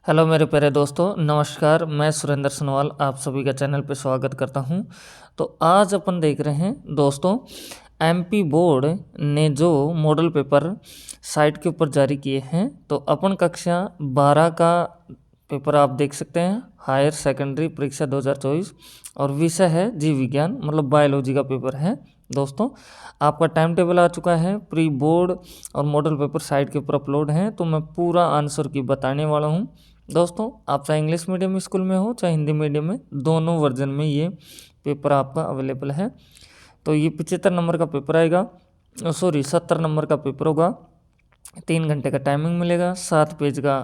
Hello मेरे प्यारे दोस्तों, नमस्कार। मैं सुरेंद्र सनवाल आप सभी का चैनल पे स्वागत करता हूं। तो आज अपन देख रहे हैं दोस्तों, एमपी बोर्ड ने जो मॉडल पेपर साइट के ऊपर जारी किए हैं, तो अपन कक्षा 12 का पेपर आप देख सकते हैं, हायर सेकेंडरी परीक्षा 2024, और विषय है जीव विज्ञान, मतलब बायोलॉजी का पेपर है। दोस्तों, आपका टाइम टेबल आ चुका है, प्री बोर्ड और मॉडल पेपर साइट के ऊपर अपलोड हैं, तो मैं पूरा आंसर की बताने वाला हूं। दोस्तों, आप चाहे इंग्लिश मीडियम स्कूल में हो चाहे हिंदी मीडियम में, दोनों वर्जन में ये पेपर आपका अवेलेबल है। तो ये 75 नंबर का पेपर आएगा, सॉरी 70 नंबर का पेपर होगा। 3 घंटे का टाइमिंग मिलेगा, 7 पेज का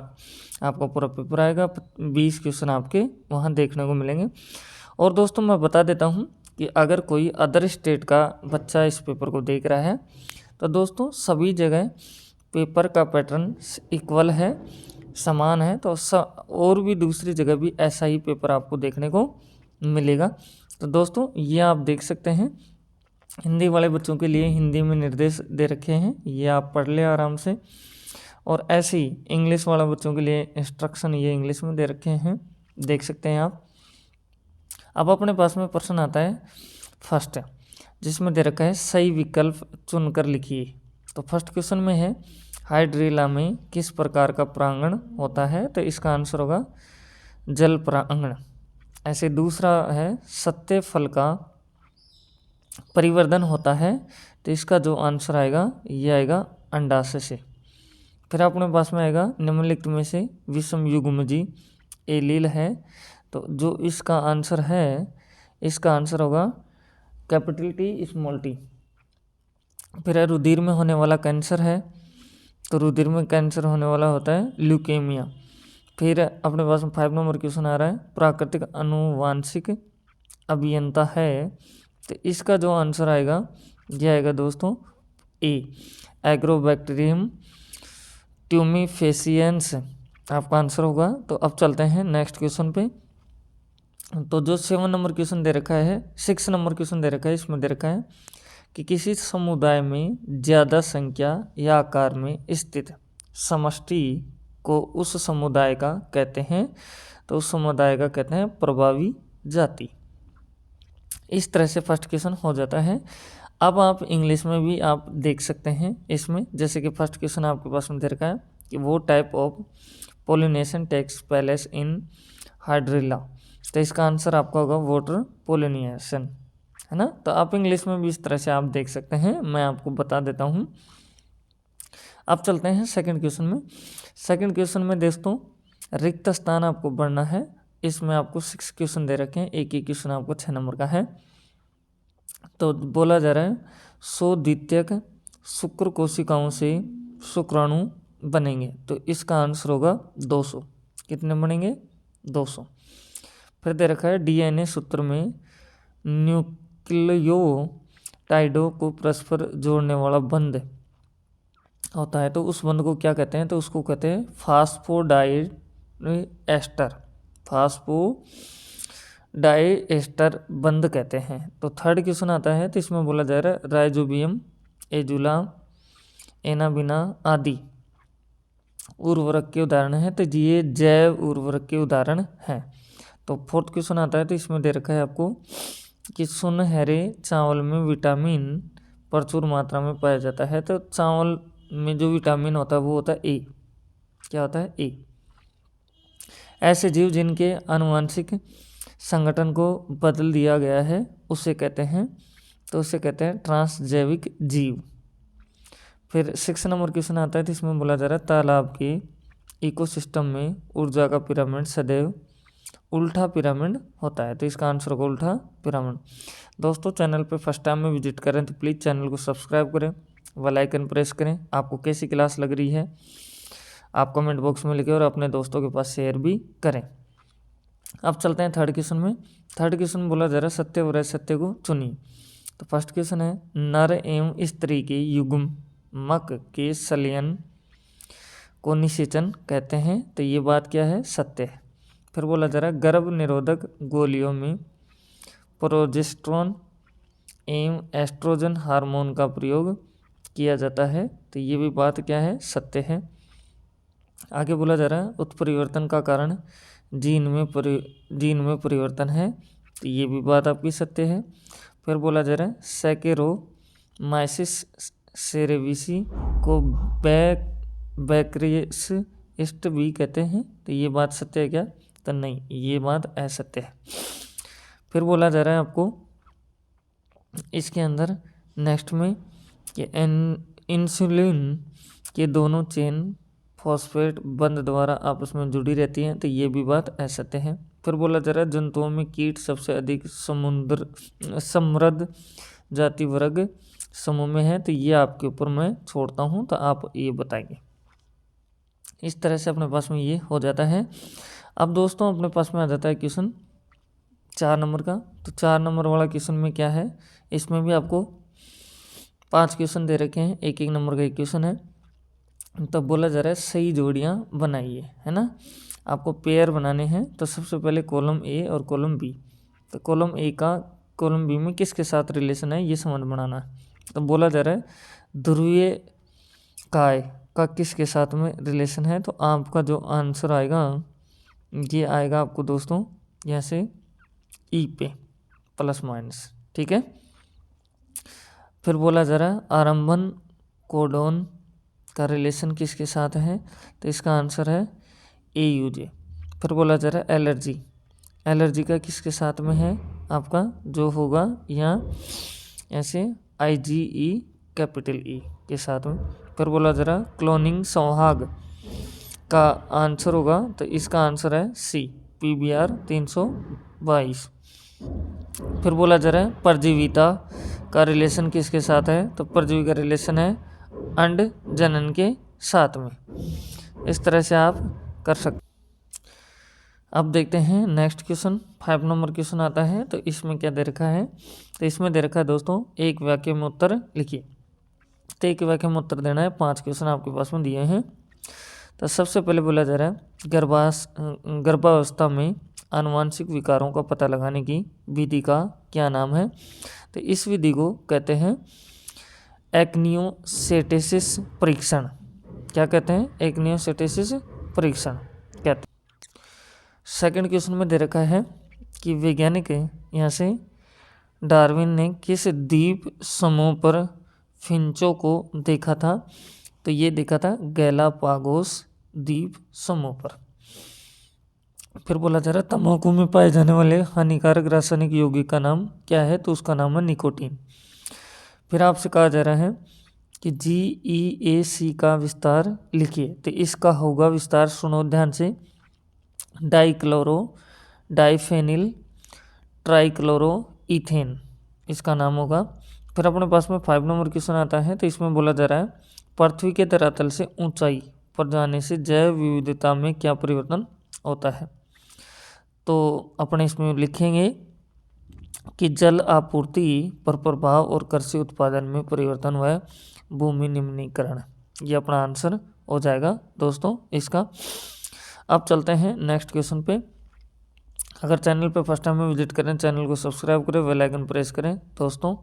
आपका पूरा पेपर आएगा, 20 क्वेश्चन आपके वहाँ देखने को मिलेंगे। और दोस्तों, मैं बता देता हूँ कि अगर कोई अदर स्टेट का बच्चा इस पेपर को देख रहा है, तो दोस्तों सभी जगह पेपर का पैटर्न इक्वल है, समान है। तो और भी दूसरी जगह भी ऐसा ही पेपर आपको देखने को मिलेगा। तो दोस्तों, ये आप देख सकते हैं, हिंदी वाले बच्चों के लिए हिंदी में निर्देश दे रखे हैं, ये आप पढ़ ले आराम से। और ऐसे ही इंग्लिश वाले बच्चों के लिए इंस्ट्रक्शन ये इंग्लिश में दे रखे हैं, देख सकते हैं आप। अब अपने पास में प्रश्न आता है फर्स्ट, जिसमें दे रखा है सही विकल्प चुनकर लिखिए। तो फर्स्ट क्वेश्चन में है, हाइड्रिला में किस प्रकार का प्रांगण होता है? तो इसका आंसर होगा जल प्रांगण। ऐसे दूसरा है, सत्य फल का परिवर्धन होता है, तो इसका जो आंसर आएगा ये आएगा अंडाशय से। फिर अपने पास में आएगा, निम्नलिखित में से विषम युग्मजी एलील है, तो जो इसका आंसर है, इसका आंसर होगा कैपिटल टी स्मॉल टी। फिर है, रुधिर में होने वाला कैंसर है, तो रुधिर में कैंसर होने वाला होता है ल्यूकेमिया। फिर अपने पास में 5 नंबर क्वेश्चन आ रहा है, प्राकृतिक आनुवांशिक अभियंता है, तो इसका जो आंसर आएगा यह आएगा दोस्तों ए, एग्रोबैक्टीरियम ट्यूमीफेसियंस आपका आंसर होगा। तो अब चलते हैं नेक्स्ट क्वेश्चन पे। तो जो 7 नंबर क्वेश्चन दे रखा है, 6 नंबर क्वेश्चन दे रखा है, इसमें दे रखा है कि किसी समुदाय में ज़्यादा संख्या या आकार में स्थित समष्टि को उस समुदाय का कहते हैं, तो उस समुदाय का कहते हैं प्रभावी जाति। इस तरह से फर्स्ट क्वेश्चन हो जाता है। अब आप इंग्लिश में भी आप देख सकते हैं इसमें, जैसे कि फर्स्ट क्वेश्चन आपके पास में दे रखा है कि वो type of pollination takes place in hydrilla, तो इसका आंसर आपका होगा वाटर पोलिनेशन, है ना। तो आप इंग्लिश में भी इस तरह से आप देख सकते हैं, मैं आपको बता देता हूँ। अब चलते हैं सेकंड क्वेश्चन में। सेकंड क्वेश्चन में दोस्तों रिक्त स्थान आपको भरना है, इसमें आपको 6 क्वेश्चन दे रखे हैं, एक ही क्वेश्चन आपको 6 नंबर का है। तो बोला जा रहा है, 100 द्वितीयक शुक्र कोशिकाओं से शुक्राणु बनेंगे, तो इसका आंसर होगा 200। कितने बनेंगे? 200। फिर दे रखा है, डीएनए सूत्र में न्यूक्लियोटाइडों को परस्पर जोड़ने वाला बंध होता है, तो उस बंध को क्या कहते हैं? तो उसको कहते हैं फास्फोडाइड एस्टर, फास्फोडाइएस्टर बंध कहते हैं। तो थर्ड क्वेश्चन आता है, तो इसमें बोला जा रहा है राइजोबियम, एजुला, एनाबिना आदि उर्वरक के उदाहरण है, तो ये जैव उर्वरक के उदाहरण हैं। तो फोर्थ क्वेश्चन आता है, तो इसमें दे रखा है आपको कि सुनहरे चावल में विटामिन प्रचुर मात्रा में पाया जाता है, तो चावल में जो विटामिन होता है वो होता है ए। क्या होता है? ए। ऐसे जीव जिनके आनुवंशिक संगठन को बदल दिया गया है उसे कहते हैं, तो उसे कहते हैं ट्रांसजैविक जीव। फिर 6 नंबर क्वेश्चन आता है, तो इसमें बोला जा रहा है तालाब के इकोसिस्टम में ऊर्जा का पिरामिड सदैव उल्टा पिरामिड होता है, तो इसका आंसर होगा उल्टा पिरामिड। दोस्तों, चैनल पे फर्स्ट टाइम में विजिट करें तो प्लीज़ चैनल को सब्सक्राइब करें, बेल आइकन प्रेस करें। आपको कैसी क्लास लग रही है आप कमेंट बॉक्स में लिखें और अपने दोस्तों के पास शेयर भी करें। अब चलते हैं थर्ड क्वेश्चन में। थर्ड क्वेश्चन बोला जा रहा है सत्य और असत्य को चुनिए। तो फर्स्ट क्वेश्चन है, नर एवं स्त्री के युग्मक के संलयन को निषेचन कहते हैं, तो ये बात क्या है? सत्य है। फिर बोला जा रहा है गर्भ निरोधक गोलियों में प्रोजेस्टेरोन एवं एस्ट्रोजन हार्मोन का प्रयोग किया जाता है, तो ये भी बात क्या है? सत्य है। आगे बोला जा रहा है उत्परिवर्तन का कारण जीन में परिवर्तन है, तो ये भी बात आपकी सत्य है। फिर बोला जा रहा है सैकेरोमाइसिस सेरेविसी को बैक्टीरियस्ट भी कहते हैं, तो ये बात सत्य है क्या? तो नहीं, ये बात असत्य है। फिर बोला जा रहा है आपको इसके अंदर नेक्स्ट में कि इंसुलिन के दोनों चेन फॉस्फेट बंध द्वारा आपस में जुड़ी रहती हैं, तो ये भी बात असत्य है। फिर बोला जा रहा है जंतुओं में कीट सबसे अधिक समृद्ध जाति वर्ग समूह में है, तो ये आपके ऊपर मैं छोड़ता हूँ, तो आप ये बताएंगे। इस तरह से अपने पास में ये हो जाता है। अब दोस्तों अपने पास में आ जाता है क्वेश्चन 4 नंबर का। तो 4 नंबर वाला क्वेश्चन में क्या है, इसमें भी आपको 5 क्वेश्चन दे रखे हैं, 1-1 नंबर का एक क्वेश्चन है। तो बोला जा रहा है सही जोड़ियाँ बनाइए, है ना। आपको पेयर बनाने हैं, तो सबसे पहले कॉलम ए और कॉलम बी। तो कॉलम ए का कॉलम बी में किसके साथ रिलेशन है, ये संबंध बनाना है। तो बोला जा रहा है ध्रुवीय काय का किसके साथ में रिलेशन है, तो आपका जो आंसर आएगा ये आएगा आपको दोस्तों यहाँ से ई पे प्लस माइनस, ठीक है। फिर बोला जा रहा है आरंभन कोडोन का रिलेशन किसके साथ है, तो इसका आंसर है AUJ। फिर बोला जा रहा है एलर्जी का किसके साथ में है, आपका जो होगा यहाँ ऐसे IgE कैपिटल E के साथ में। फिर बोला जा रहा है क्लोनिंग संहाग का आंसर होगा, तो इसका आंसर है C PBR 322। फिर बोला जा रहा है परजीविता का रिलेशन किसके साथ है, तो परजीवी का रिलेशन है अंड जनन के साथ में। इस तरह से आप कर सकते। अब देखते हैं नेक्स्ट क्वेश्चन 5 नंबर क्वेश्चन आता है। तो इसमें क्या दे रखा है, तो इसमें दे रखा है दोस्तों एक वाक्य में उत्तर लिखिए। तो एक वाक्य में उत्तर देना है, 5 क्वेश्चन आपके पास में दिए हैं। तो सबसे पहले बोला जा रहा है गर्भावस्था में आनुवांशिक विकारों का पता लगाने की विधि का क्या नाम है, तो इस विधि को कहते हैं एक्नियोसेटेसिस परीक्षण। क्या कहते हैं, एक्नियोसेटेसिस परीक्षण कहते हैं। सेकंड क्वेश्चन में दे रखा है कि वैज्ञानिक यहाँ से डार्विन ने किस द्वीप समूह पर फिंचों को देखा था, तो ये देखा था गैलापागोस द्वीप समूह पर। फिर बोला जा रहा है तंबाकू में पाए जाने वाले हानिकारक रासायनिक यौगिक का नाम क्या है, तो उसका नाम है निकोटीन। फिर आपसे कहा जा रहा है कि GEAC का विस्तार लिखिए, तो इसका होगा विस्तार, सुनो ध्यान से, डाइक्लोरो डाइफेनिल ट्राइक्लोरो इथेन इसका नाम होगा। फिर अपने पास में 5 नंबर क्वेश्चन आता है। तो इसमें बोला जा रहा है पृथ्वी के धरातल से ऊंचाई पर जाने से जैव विविधता में क्या परिवर्तन होता है, तो अपने इसमें लिखेंगे कि जल आपूर्ति पर प्रभाव और कृषि उत्पादन में परिवर्तन व भूमि निम्नीकरण, ये अपना आंसर हो जाएगा दोस्तों इसका। अब चलते हैं नेक्स्ट क्वेश्चन पे। अगर चैनल पे फर्स्ट टाइम में विजिट करें, चैनल को सब्सक्राइब करें, बेल आइकन प्रेस करें दोस्तों।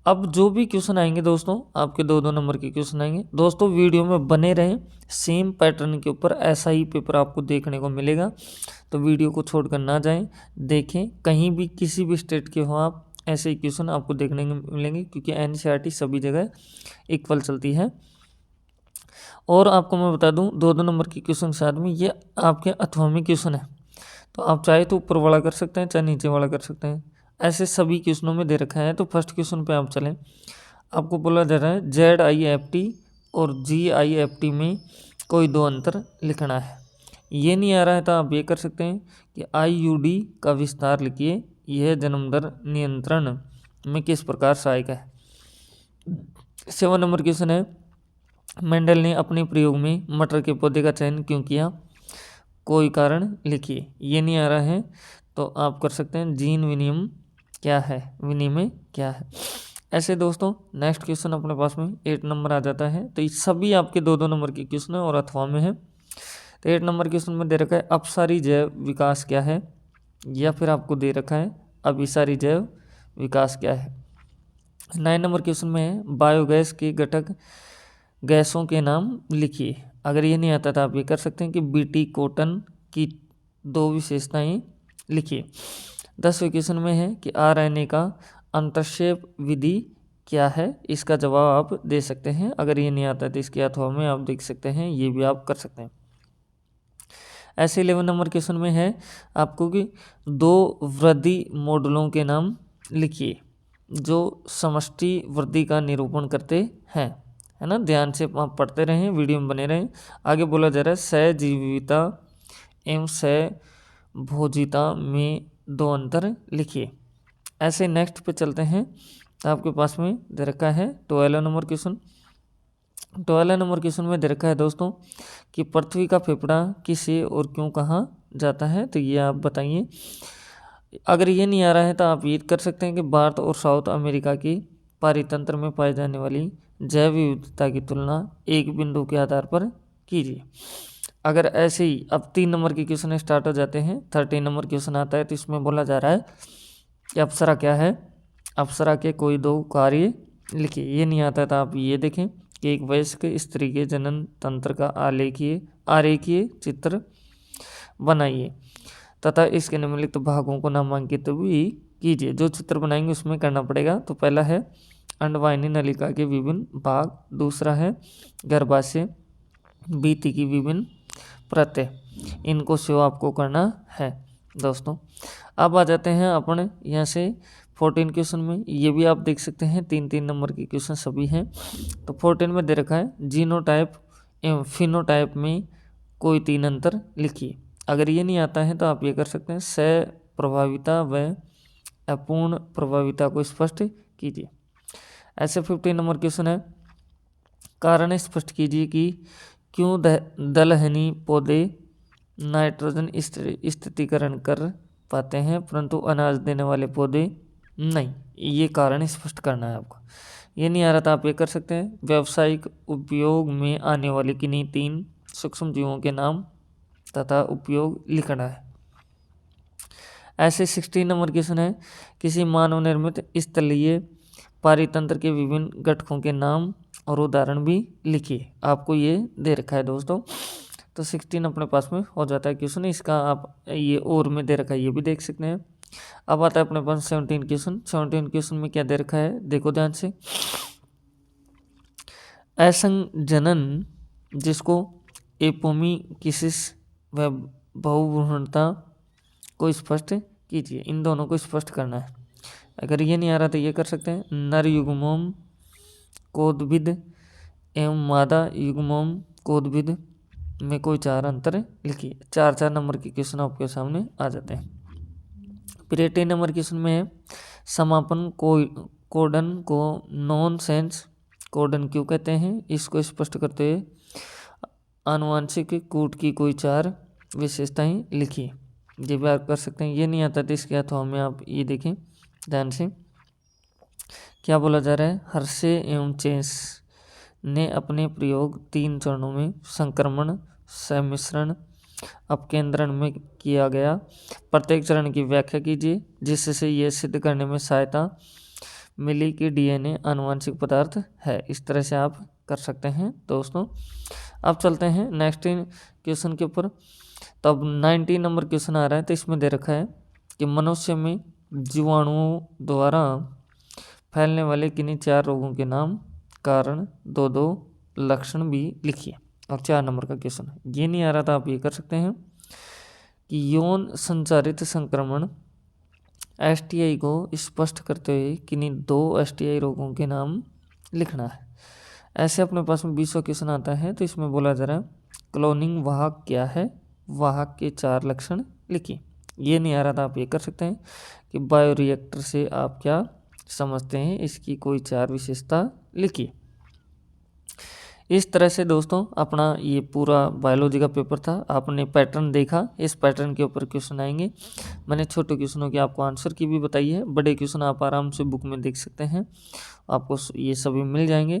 अब जो भी क्वेश्चन आएंगे दोस्तों, आपके 2-2 नंबर के क्वेश्चन आएंगे दोस्तों, वीडियो में बने रहें। सेम पैटर्न के ऊपर ऐसा ही पेपर आपको देखने को मिलेगा, तो वीडियो को छोड़कर ना जाएं, देखें। कहीं भी किसी भी स्टेट के हो आप, ऐसे ही क्वेश्चन आपको देखने को मिलेंगे, क्योंकि NCERT सभी जगह इक्वल चलती है। और आपको मैं बता दूं 2-2 नंबर के क्वेश्चन के साथ में ये आपके अथवा में क्वेश्चन है, तो आप चाहे तो ऊपर वाला कर सकते हैं, चाहे नीचे वाला कर सकते हैं, ऐसे सभी क्वेश्चनों में दे रखा है। तो फर्स्ट क्वेश्चन पे आप चलें। आपको बोला जा रहा है ZIFT और GIFT में कोई 2 अंतर लिखना है। ये नहीं आ रहा है तो आप ये कर सकते हैं कि IUD का विस्तार लिखिए, यह जन्म दर नियंत्रण में किस प्रकार सहायक है। 7 नंबर क्वेश्चन है मेंडल ने अपने प्रयोग में मटर के पौधे का चयन क्यों किया, कोई कारण लिखिए। ये नहीं आ रहा है तो आप कर सकते हैं जीन विनिमय क्या है, विनिमय क्या है। ऐसे दोस्तों नेक्स्ट क्वेश्चन अपने पास में 8 नंबर आ जाता है। तो ये सभी आपके 2-2 नंबर के क्वेश्चन है और अथवा में है। तो 8 नंबर क्वेश्चन में दे रखा है अपसारी जैव विकास क्या है, या फिर आपको दे रखा है अभिसारी जैव विकास क्या है। 9 नंबर क्वेश्चन में है बायोगैस के घटक गैसों के नाम लिखिए। अगर ये नहीं आता तो आप ये कर सकते हैं कि बीटी कॉटन की 2 विशेषताएं लिखिए। 10वें क्वेश्चन में है कि आरएनए का अंतःक्षेप विधि क्या है, इसका जवाब आप दे सकते हैं। अगर ये नहीं आता तो इसके अथवा में आप देख सकते हैं, ये भी आप कर सकते हैं। ऐसे 11 नंबर क्वेश्चन में है आपको कि 2 वृद्धि मॉडलों के नाम लिखिए जो समष्टि वृद्धि का निरूपण करते हैं, है ना। ध्यान से आप पढ़ते रहें, वीडियो में बने रहें। आगे बोला जा रहा है सहजीविता एवं सहभोजिता में 2 अंतर लिखिए। ऐसे नेक्स्ट पे चलते हैं। आपके पास में दे रखा है 12 नंबर क्वेश्चन। 12 नंबर क्वेश्चन में दे रखा है दोस्तों कि पृथ्वी का फेफड़ा किसे और क्यों कहा जाता है, तो ये आप बताइए। अगर ये नहीं आ रहा है तो आप ये कर सकते हैं कि भारत और साउथ अमेरिका की पारितंत्र में पाई जाने वाली जैव विविधता की तुलना एक बिंदु के आधार पर कीजिए। अगर ऐसे ही अब 3 नंबर के क्वेश्चन स्टार्ट हो जाते हैं। 13 नंबर क्वेश्चन आता है तो इसमें बोला जा रहा है कि अप्सरा क्या है, अप्सरा के कोई 2 कार्य लिखिए। ये नहीं आता है तो आप ये देखें कि एक वयस्क स्त्री के जनन तंत्र का आरेखीय चित्र बनाइए तथा इसके निम्नलिखित भागों को नामांकित भी कीजिए। जो चित्र बनाएंगे उसमें करना पड़ेगा। तो पहला है अंडवाहिनी नलिका के विभिन्न भाग, दूसरा है गर्भाशय भित्ति की विभिन्न परतें, इनको शो आपको करना है दोस्तों। अब आ जाते हैं अपन यहाँ से 14 क्वेश्चन में। ये भी आप देख सकते हैं 3-3 नंबर के क्वेश्चन सभी हैं। तो 14 में दे रखा है जीनोटाइप एवं फिनोटाइप में कोई 3 अंतर लिखिए। अगर ये नहीं आता है तो आप ये कर सकते हैं सप्रभाविता व अपूर्ण प्रभाविता को स्पष्ट कीजिए। ऐसे 15 नंबर क्वेश्चन है कारण स्पष्ट कीजिए कि क्यों दलहनी पौधे नाइट्रोजन स्थिरीकरण कर पाते हैं परंतु अनाज देने वाले पौधे नहीं। ये कारण स्पष्ट करना है आपको। ये नहीं आ रहा था आप ये कर सकते हैं व्यावसायिक उपयोग में आने वाले किन्हीं 3 सूक्ष्म जीवों के नाम तथा उपयोग लिखना है। ऐसे 16 नंबर क्वेश्चन है किसी मानव निर्मित स्थलीय पारितंत्र के विभिन्न घटकों के नाम और उदाहरण भी लिखिए। आपको ये दे रखा है दोस्तों। तो 16 अपने पास में हो जाता है क्वेश्चन। इसका आप ये और में दे रखा है, ये भी देख सकते हैं। अब आता है अपने पास 17 क्वेश्चन। 17 क्वेश्चन में क्या दे रखा है देखो ध्यान से। असंजनन जिसको एपोमीकिसिस व बहुभ्रूणता को स्पष्ट कीजिए। इन दोनों को स्पष्ट करना है। अगर ये नहीं आ रहा तो ये कर सकते हैं नर युग्मोम कोदभिद एवं मादा युग्मोम कोदभिद में कोई 4 अंतर लिखिए। 4-4 नंबर के क्वेश्चन आपके सामने आ जाते हैं। फिर 18 नंबर क्वेश्चन में है समापन कोडन को नॉन सेंस कोडन क्यों कहते हैं, इसको स्पष्ट करते हुए आनुवांशिक कूट की कोई 4 विशेषताएं लिखिए। ये भी आप कर सकते हैं। ये नहीं आता तो इसके अथवा में आप ये देखें ध्यान से क्या बोला जा रहा है। हर्शे एवं चेस ने अपने प्रयोग 3 चरणों में संक्रमण, सम्मिश्रण, अपकेंद्रण में किया गया। प्रत्येक चरण की व्याख्या कीजिए जिससे यह सिद्ध करने में सहायता मिली कि डीएनए आनुवंशिक पदार्थ है। इस तरह से आप कर सकते हैं दोस्तों। अब चलते हैं नेक्स्ट क्वेश्चन के ऊपर। तो अब 19 नंबर क्वेश्चन आ रहा है। तो इसमें दे रखा है कि मनुष्य में जीवाणुओं द्वारा फैलने वाले किन्हीं 4 रोगों के नाम, कारण, 2 लक्षण भी लिखिए। और 4 नंबर का क्वेश्चन है। ये नहीं आ रहा था आप ये कर सकते हैं कि यौन संचारित संक्रमण एसटीआई को स्पष्ट करते हुए किन्हीं 2 एसटीआई रोगों के नाम लिखना है। ऐसे अपने पास में 20 क्वेश्चन आता है। तो इसमें बोला जा रहा है क्लोनिंग वाहक क्या है, वाहक के 4 लक्षण लिखिए। ये नहीं आ रहा था आप ये कर सकते हैं कि बायोरिएक्टर से आप क्या समझते हैं, इसकी कोई 4 विशेषता लिखिए। इस तरह से दोस्तों अपना ये पूरा बायोलॉजी का पेपर था। आपने पैटर्न देखा, इस पैटर्न के ऊपर क्वेश्चन आएंगे। मैंने छोटे क्वेश्चनों के आपको आंसर की भी बताई है। बड़े क्वेश्चन आप आराम से बुक में देख सकते हैं, आपको ये सभी मिल जाएंगे।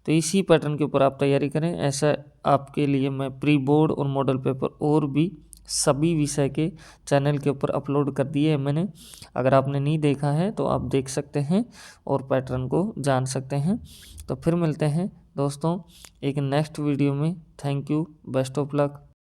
तो इसी पैटर्न के ऊपर आप तैयारी करें। ऐसा आपके लिए मैं प्री बोर्ड और मॉडल पेपर और भी सभी विषय के चैनल के ऊपर अपलोड कर दिए है मैंने। अगर आपने नहीं देखा है तो आप देख सकते हैं और पैटर्न को जान सकते हैं। तो फिर मिलते हैं दोस्तों एक नेक्स्ट वीडियो में। Thank you, best of luck.